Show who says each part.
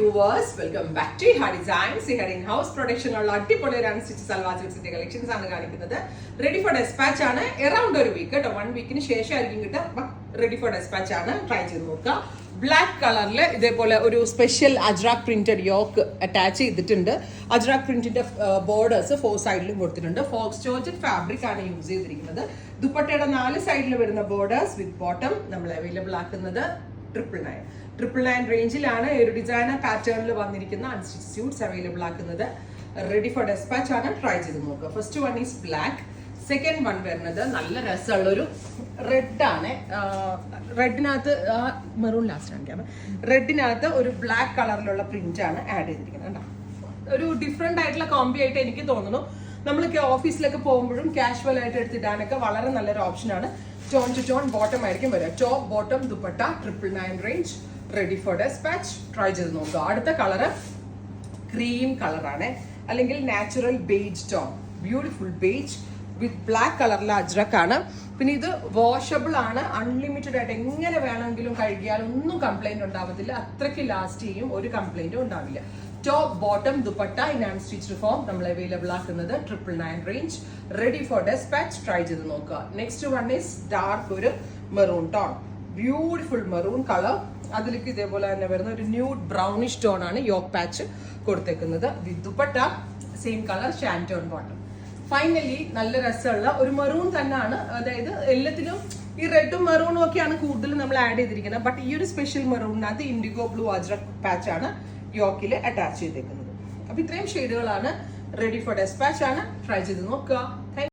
Speaker 1: viewers, welcome back to Iha Designs. Iha in-house production ഉള്ള അടിപൊളി ഒരു അൺസ്റ്റിച്ച് സൽവാർ സ്യൂട്ട്സിന്റെ കളക്ഷൻസ് ആണ് കാണിക്കുന്നത്. റെഡി ഫോർ ഡെസ്പാച്ച് ആണ്. അറൗണ്ട് ഒരു വീക്ക് കേട്ടോ, 1 വീക്കിന് ശേഷമായിരിക്കും കിട്ടുക. റെഡി ഫോർ ഡെസ്പാച്ച് ആണ്. ട്രൈ ചെയ്ത് നോക്കുക. ബ്ലാക്ക് കളറിൽ ഇതേപോലെ ഒരു special Ajrak printed yoke attach ചെയ്തിട്ടുണ്ട്. അജ്രാക് പ്രിന്റിന്റെ ബോർഡേഴ്സ് 4 സൈഡിലും കൊടുത്തിട്ടുണ്ട്. ഫോക്സ് ജോർജറ്റ് ഫാബ്രിക് ആണ് യൂസ് ചെയ്തിരിക്കുന്നത്. ദുപ്പട്ടയുടെ 4 സൈഡിൽ വരുന്ന ബോർഡേഴ്സ് വിത്ത് ബോട്ടം നമ്മൾ അവൈലബിൾ ആക്കുന്നത് 999 റേഞ്ചിലാണ് ഒരു ഡിസൈനർ പാറ്റേണിൽ വന്നിരിക്കുന്ന അൺസ്റ്റിച്ച് സ്യൂട്ട്സ് അവൈലബിൾ ആക്കുന്നത്. റെഡി ഫോർ ഡെസ്പാച്ച് ആണ്. ട്രൈ ചെയ്ത് നോക്കുക. First one is black. Second one വരുന്നത് നല്ല രസമുള്ളൊരു റെഡ് ആണ്. റെഡിനകത്ത് മെറൂൺ ലാസ്റ്റ് കാണിക്കാം. റെഡിനകത്ത് ഒരു ബ്ലാക്ക് കളറിലുള്ള പ്രിന്റ് ആണ് ആഡ് ചെയ്തിരിക്കുന്നത്. ഒരു ഡിഫറെന്റ് ആയിട്ടുള്ള കോംബി ആയിട്ട് എനിക്ക് തോന്നുന്നു. നമ്മളൊക്കെ ഓഫീസിലൊക്കെ പോകുമ്പോഴും കാഷ്വൽ ആയിട്ട് എടുത്തിടാനൊക്കെ വളരെ നല്ലൊരു ഓപ്ഷനാണ്. ടോൺ ടു ടോൺ ബോട്ടം ആയിരിക്കും വരിക. Top bottom dupatta 999 range. Ready for dispatch. Try ചെയ്ത് നോക്കുക. അടുത്ത കളറ് ക്രീം കളറാണ്, അല്ലെങ്കിൽ natural beige tone. Beautiful beige with black കളറിലെ അജ്രക് ആണ്. പിന്നെ ഇത് വാഷബിൾ ആണ്. അൺലിമിറ്റഡ് ആയിട്ട് എങ്ങനെ വേണമെങ്കിലും കഴുകിയാൽ ഒന്നും കംപ്ലൈന്റ് ഉണ്ടാവത്തില്ല. അത്രയ്ക്ക് ലാസ്റ്റ് ചെയ്യും, ഒരു കംപ്ലൈന്റും ഉണ്ടാവില്ല. Top bottom dupatta in unstitched form നമ്മൾ അവൈലബിൾ ആക്കുന്നത് 999 range. Ready for dispatch. Try ചെയ്ത് നോക്കുക. നെക്സ്റ്റ് വൺ ഈസ് ഡാർക്ക് ഒരു maroon tone. Beautiful maroon colour. അതിലേക്ക് ഇതേപോലെ തന്നെ വരുന്ന ഒരു ന്യൂഡ് ബ്രൗണിഷ് ടോൺ ആണ് യോക്ക് പാച്ച് കൊടുത്തേക്കുന്നത്. With dupatta same colour shantoon bottom. Finally നല്ല രസമുള്ള ഒരു മെറൂൺ തന്നെയാണ്. അതായത് എല്ലാത്തിനും ഈ റെഡും മെറൂണും ഒക്കെയാണ് കൂടുതലും നമ്മൾ ആഡ് ചെയ്തിരിക്കുന്നത്. ബട്ട് ഈ ഒരു സ്പെഷ്യൽ മെറൂണിനകത്ത് ഇൻഡിഗോ ബ്ലൂ അജ്രക് പാച്ച് ആണ് യോക്കിൽ അറ്റാച്ച് ചെയ്തേക്കുന്നത്. അപ്പൊ ഇത്രയും ഷെയ്ഡുകളാണ്. റെഡി ഫോർ ഡെസ്പാച്ച് ആണ്. ട്രൈ ചെയ്ത് നോക്കുക.